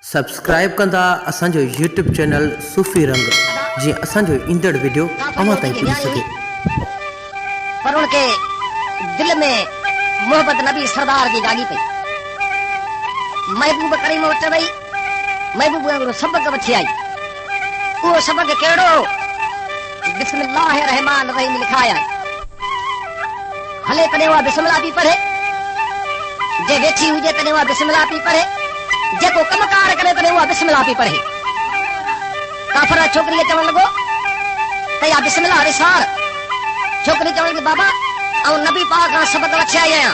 Subscribe कंदा असांजो YouTube channel सूफी रंग जी असांजो ईंदड़ वीडियो अवां ताईं पुॼी सघे। पर उनके दिल में मोहब्बत नबी सरदार की जागी पई। महबूब करीम वटि वई, महबूब वांगुरु सबक वठी आई। उहो सबक कहिड़ो? बिस्मिल्लाहिर रहमान रहीम लिखाया। हले तॾहिं उहा बिस्मिल्लाह पई पढ़े, जे वेठी हुजे तॾहिं उहा बिस्मिल्लाह पई पढ़े, जेको कमकार करे तॾहिं उहा बिस्मिल्लाह पई पढ़े। काफ़र छोकिरीअ चवण लॻो त या बिस्मिल्लाह विसार। छोकिरी चवण लॻी बाबा ऐं नबी पाक खां सबक वठी आई आहियां,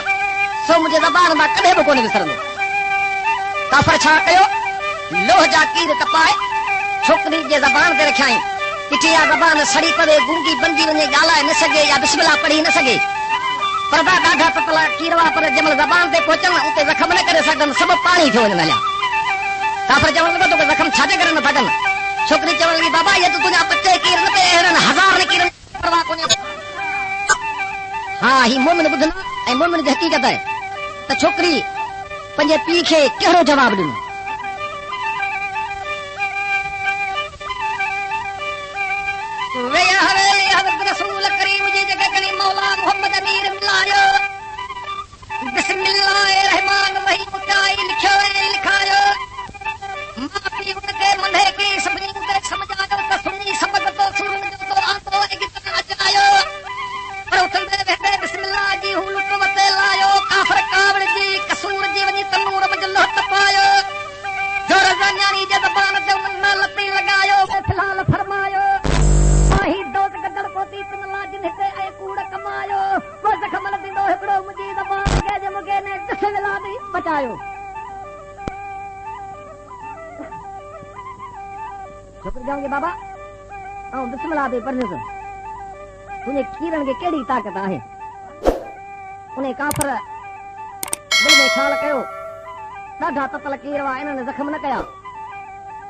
सो मुंहिंजे ज़बान मां कॾहिं बि कोन विसरंदो। काफ़र छा कयो? लोह जा कीर कपाए छोकिरी जे ज़बान ते रखियाई। किथे या ज़बान सड़ी पवे, गूंगी बंदी वञे, ॻाल्हाए न सघे या बिस्मिल्लाह पढ़ी न सघे। पर ॾाढा पतला कीर हुआ, पर जंहिंमहिल ज़बान ते पहुचनि उते ज़ख़म न करे सघनि, सभु पाणी थी वञनि हलिया। काफ़र चवण लॻो तोखे ज़ख़म छाजे करे न था कनि? छोकिरी चवण लॻी बाबा ये तो तुंहिंजा 50 कीर न ते अहिड़नि हज़ार कीरनि परवाह कोन्हे। हाँ, ही मोमिन ॿुधनि ऐं मोमिन जी हक़ीक़त आहे त छोकिरी पंहिंजे पीउ खे कहिड़ो जवाबु ॾिनो। रसूल करीम जी जॻह करी मौला मोहम्मद अमीर मिलायो। बिस्मिल्लाहिर रहमान रहीम उचाई लिखियो ऐं लिखायो। मां पीउ उनखे मंधे की सभिनी खे समझायो त सुन्नी सबक तो सुरन जो तो आतो इगत अचायो। पर उथंदे वेंदे बिस्मिल्लाह जी हू लुट वते लायो। काफ़र कावड़ जी कसूर जी वञी तनूर में लहत पायो। जो रज़ानी जे ज़बान ते उन लती लगायो, फिलहाल फरमायो माही दोस्त गदड़ पोती तुम लाजिन हिते ऐं कूड़ कमायो। को ज़ख़म न थींदो हिकिड़ो मुंहिंजी ज़बान खे जे मूंखे ने बिस्मिल्लाह दी बचायो। छोकिरी चवंदी बाबा ऐं बिस्मिल्लाह दी पढ़ंदुसि, तुंहिंजे कीरनि खे कहिड़ी ताक़त आहे? उन काफ़र दिलि में ख़्यालु कयो ॾाढा ततल कीर हुआ, इन्हनि ज़ख़म न कया।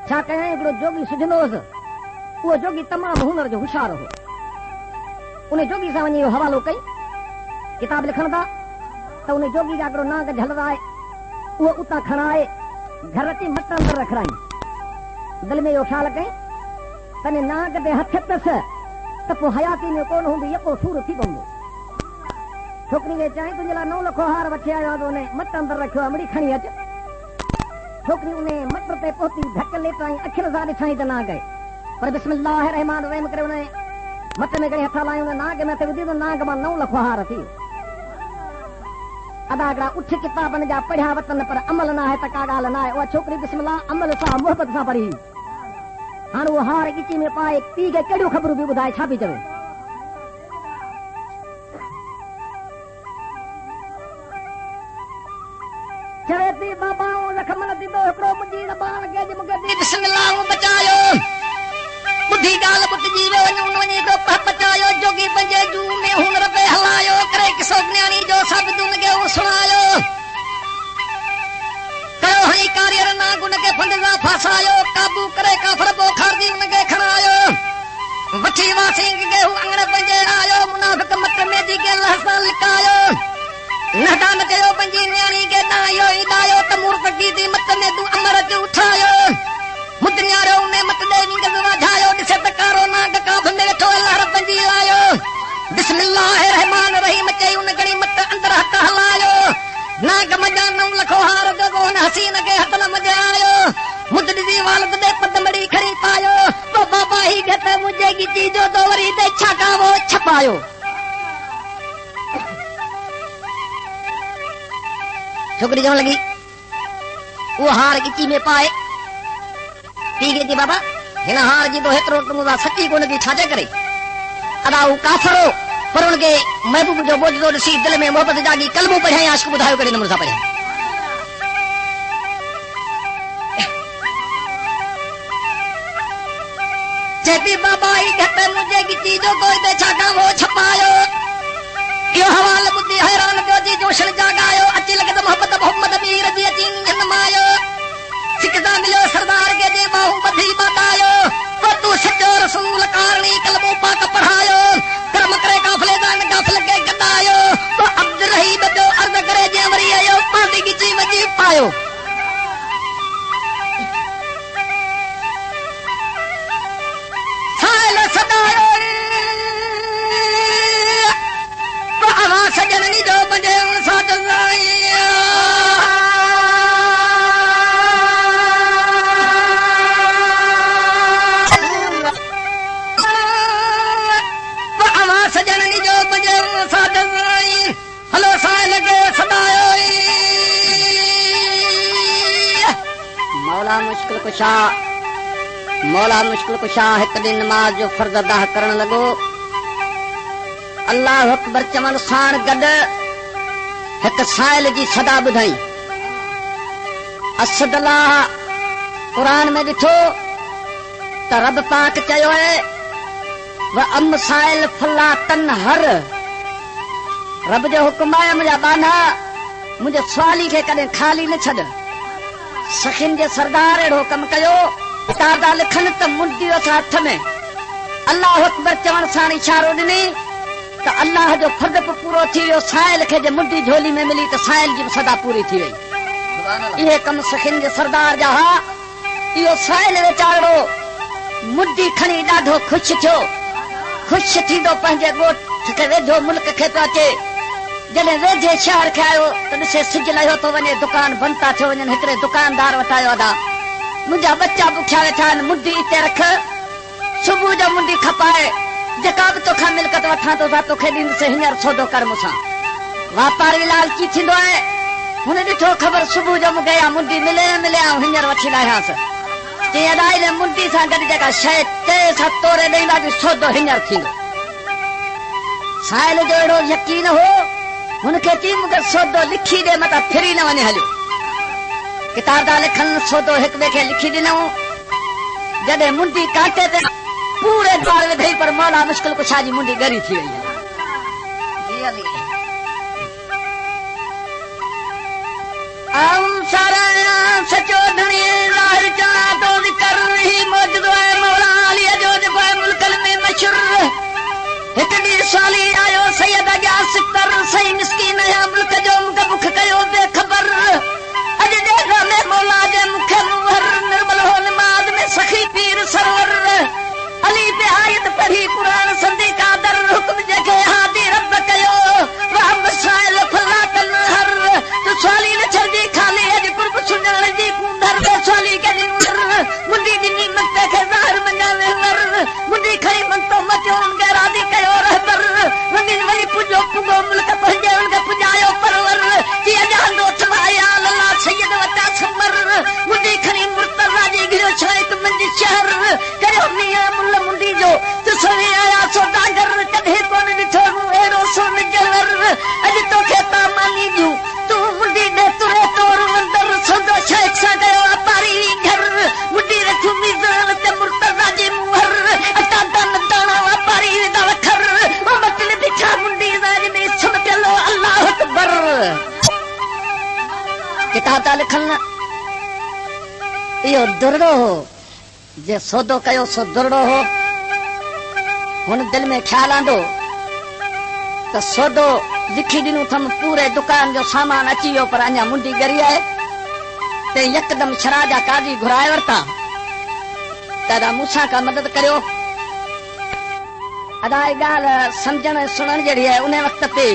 छा कयां? हिकिड़ो जोगी सुझंदो हुअसि। उहो जोगी तमामु हुनर जो होशियार हो। उन जोगी सां वञी हवालो कई। किताब लिखनि था त उन जोगी जा हिकिड़ो नांग झलराए उहो उतां खणाए घर अची मट अंदरि रखराई। दिलि में इहो ख़्यालु कई तने नांग ते हथ अथसि त पोइ हयाती में कोन हूंदी, यको सूर थी पवंदो। छोकिरी खे चई तुंहिंजे लाइ 9 लख हार वठी आयो आहे, उन मट अंदरि रखियो आहे, मिड़ी खणी अच। छोकिरी उन मट ते पहुती, धक लेटाई, अखियुनि सां ॾिठाई त ना गए। पर बिस्मिल्लाह रहमान रहीम करे उन मट में खणी हथ लायूं, नाग में विधी त नाग मां 9 लख हार थी। अदा हिकिड़ा उठ किताबनि जा पढ़िया वतन, पर अमल न आहे त का ॻाल्हि न आहे। उहा छोकिरी बिस्मिल्लाह अमल सां मोहबत सां पढ़ी। हाणे उहो हार ॻिची में पाए पीउ खे कहिड़ियूं ख़बरूं बि ॿुधाए, छा पई चवे? चवे थी बाबा ज़ख़म न थींदो हिकिड़ो मुंहिंजी ज़बान खे जे मूंखे बिस्मिल्लाह बचायो। ॿुधी ॻाल्हि ॿुधिजी वञूं वञी हिकिड़ो बचायो। जोगी पंहिंजे जू में हुनर पे हलायो, करे किसो ज्ञानी जो साबित उनखे उहो सुणायो। कयो हई कारियर नाग उनखे फंड सां फासायो। काबू करे काफ़र बोखारजी उनखे खणायो। वठी वासी खे हू अंगण पंहिंजे आयो। मुनाफ़िक मत में जी के लहसा लिकायो। नहदान कयो पंहिंजी न्याणी खे दायो ई दायो त मूर्ति थी मत में तूं अमर ते उठायो। मुदनियारो उन मत दे विंगल वाझायो। ॾिसे त कारो नाग काफ़ में वेठो लहर पंहिंजी लायो। बिस्मिल्लाह रहमान रहीम चई उन घणी मत अंदरि हथ हलायो। नाग मजा 9 लख हार गगो उन हसीन खे हथ न मजायो। मुद ॾिसी वालद दे पदमड़ी खणी पायो। तो बाबा ही घट मुंहिंजे ॻिची जो तो वरी दे छाका वो छपायो। छोकिरी चवण लॻी उहो हार ॻिची में पाए पीउ खे चई बाबा हिन हार जी तो हेतिरो मूंसां सची कोन थी, छाजे करे? अदा हू काफ़र हो, पर हुनखे महबूब जो बोझो ॾिसी दिलि में मोहबत जागी। कलमो पढ़ियाई, आशिक़ ॿुधायो कहिड़े नमूने सां पढ़ियाई। चई बाबा ही घट मुंहिंजे ॻिची जो कोई ते छाका वो छपायो। इहो हवाल ॿुधी हैरान पियो जी जोशन जागायो। अची लॻे त मोहम्मद मोहम्मद अमीर जी अची नमायो। सिकदा मिलियो सरदार के जे बाहू बधी बतायो। तो तू सचो रसूल कारणी कलमो पाक पढ़ायो। कर्म करे काफ़िले दान काफ़िल के गदायो। तो अब्द रही बदो अर्ज़ करे जे वरी आयो पांदी गिची वजी पायो। मौला मुश्किल कुशा एक दिन नमाज जो फर्ज अदा करण लगो। अल्लाह अकबर चवण साण गड एक साइल जी सदा बुधाई। असदल्लाह कुरान में ॾिठो त रब पाक चयो है व अम साइल फला तन हर। रब जो हुक्म है मुंहिंजा बाना मुंहिंजे सवाली खे कॾहिं खाली न छॾ। सखिन जे सरदार अहिड़ो कमु कयो तादा लिखनि त मुंडी असां हथ में। अल्लाह अकबर चवण सां इशारो ॾिनी त अल्लाह जो फर्ज़ पूरो थी वियो। साइल खे जे मुंडी झोली में मिली त साइल जी सदा पूरी थी वई। इहे कम सखिन जे सरदार जा हा। इहो साइल वीचारो मुंडी खणी ॾाढो ख़ुशि थियो। ख़ुशि थींदो पंहिंजे ॻोठ खे वेझो मुल्क खे पियो अचे। जॾहिं वेझे शहर खे आयो त ॾिसे सिज लहियो थो वञे, दुकान बंदि था थियो वञनि। हिकिड़े दुकानदार वटि आयो अदा मुंहिंजा बच्चा बुखिया वेठा आहिनि, मुंडी हिते रख, सुबुह जो मुंडी खपाए, जेका बि तोखां मिल्कत वठां थो तोखे ॾींदुसि, हींअर सौदो कर मूंसां। वापारी लालची थींदो आहे। हुन ॾिठो ख़बर सुबुह जो मूंखे इहा मुंडी मिले ऐं हींअर वठी लाहियांसि। चई अदा हिन मुंडी सां गॾु जेका शइ चए सां तोरे ॾींदा बि सौदो हींअर थींदो। साइल जो अहिड़ो यकीन हो। हुनखे चई मूंखे सौदो लिखी ॾे, मथां फिरी न वञे हलियो। किताब था लिखनि सौदो हिक ॿिए खे लिखी ॾिनऊं। जॾहिं मुंडी काटे ते पूरे द्वार विधई पर मौला मुश्किल कुशा जी मुंडी ॻरी थी वई। सचो धणी ज़ाहिर चवां तो ज़िक्र ही मौजूदु आहे मौला अलीअ जो जेको आहे मुल्कनि में मशहूर। हिकु ॾींहुं साली आयो सैयद अॻियां सितर सही मिसकीन या मुल्क जो मूंखे बुख कयो बेख़बर। अॼु ॾेढ में मौला जे मूंखे मुहर निर्मल हो निमाज़ में सखी पीर सरवर अली पे आयत पढ़ी कुरान संधी कादर हुक्म जेके हादी रब कयो वाह मसाइल फला तन हर। तो साली न छॾी खाली अॼु कुर्ब सुञाण जी कूंदर में साली कॾी मुंडी ॾिनी मते खे ज़ाहिर मञावे वर। मुंडी खणी मंतो मचियो उनखे राज़ी कयो रहबर। वञी वञी पुॼो पुॻो मुल्क पंहिंजे उनखे पुॼायो परवर। जीअं जहांदो थमाया अल्लाह सैयद वटा समर। मुंडी खणी मुर्तज़ा जी घिरो छाइक मंझि शहर कयो मियां मुल्ल मुंडी जो तुसवी आया सौदागर कॾहिं कोन ॾिठो मूं अहिड़ो सोन जहर। अॼु तोखे ता मानी ॾियूं तूं मुंडी ॾे तुरे तोर मंदर सौदो शेख सां कयो वापारी घर। मुंडी रखूं मीज़ान ते मुर्तज़ा जी मुहर। अटा दन दाणा वापारी विदा वखर। मटल ॾिठा मुंडी राज में छमटियलो अल्लाह अकबर। किताब था लिखनि इहो दुरड़ो हो जे सौदो कयो सो दुरड़ो हो। हुन दिल में ख्याल आंदो त सौदो लिखी ॾिनूं अथमि, पूरे दुकान जो सामान अची वियो पर अञा मुंडी ॻरी आहे। ते यकदमि शरा जा काज़ी घुराए वरिता त मूंसां का मदद करियो। अदा ॻाल्हि सम्झण सुणण जहिड़ी आहे। उन वक़्त ते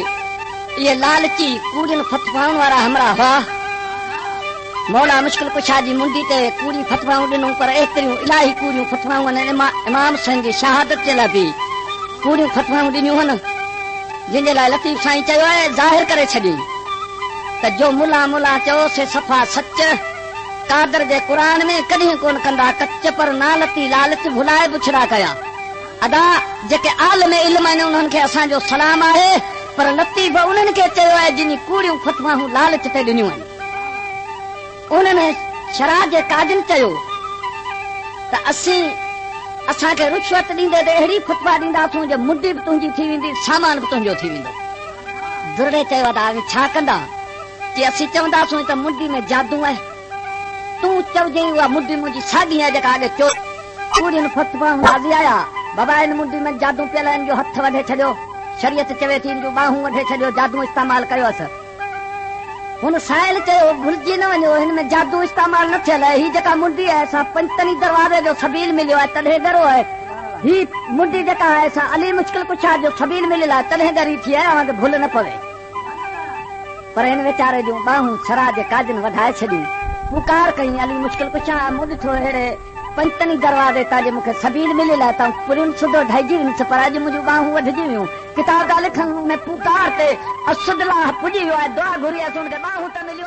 इहे लालची कूड़ियुनि फतवाउनि वारा हमरा हुआ। मौला मुश्किल कुशा जी मुंडी ते कूड़ी फतवाऊं ॾिनूं पर एतिरियूं इलाही कूड़ियूं फतवाऊं इमाम हुसैन जी शहादत जे लाइ बि कूड़ियूं फतवाऊं ॾिनियूं आहिनि। जंहिंजे लाइ लतीफ़ साईं चयो आहे ज़ाहिर करे छॾियईं त जो मुला मुला चयो से सफ़ा सच। कादर जे क़ुरान में कॾहिं कोन कंदा कच पर नालती लालच भुलाए बुछड़ा कया। अदा जेके आलम इल्म आहिनि उन्हनि खे असांजो सलाम आहे पर लतीफ़ उन्हनि खे चयो आहे जिन कूड़ियूं फतवाऊं लालच ते ॾिनियूं आहिनि। उन्हनि शरा जे काजिन चयो त असांखे रुश्वत ॾींदे त अहिड़ी फतवा ॾींदासूं जो मुंडी बि तुंहिंजी थी वेंदी, सामान बि तुंहिंजो थी वेंदो। दुरड़े चयो त छा कंदा? कि असीं चवंदासूं त मुंडी में जादू आहे। तूं चवजांइ उहा मुंडी मुंहिंजी साॻी आहे जेका अॻे चो। कूड़ियुनि फतवाऊं राज़ी आया। बाबा हिन मुंडी में जादू पियल आहिनि जो हथ वढे छॾियो। शरीयत चवे थी जो बाहूं वढे छॾियो, जादू इस्तेमालु कयोसि। हुन साइल चयो भुलिजी न वञो हिन में जादू इस्तेमालु न थियल आहे। ही जेका मुंडी आहे असां पंचतनी दरवाज़े जो सबील मिलियो आहे तॾहिं ॻरो आहे। ही मुंडी जेका आहे असां अली मुश्किल कुशा जो सबील मिलियल आहे तॾहिं ॻरी थी आहे। असांखे भुल न पवे। पर हिन वीचारे जूं बाहूं शरा जे काजन वधाए छॾियूं। पुकार कई अली मुश्किल कुशा मूं ॾिठो अहिड़े पंचतनी दरवाज़े तां जे मूंखे सबील मिलियल आहे त पुरियुनि सुधो ढहिजी वियुसि पर अॼु मुंहिंजूं बाहूं वधिजी वियूं। किताब था लिखनि में पुकार ते असदला पुॼी वियो आहे। दुआ घुरी आहे हुनखे बाहूं त मिलियो।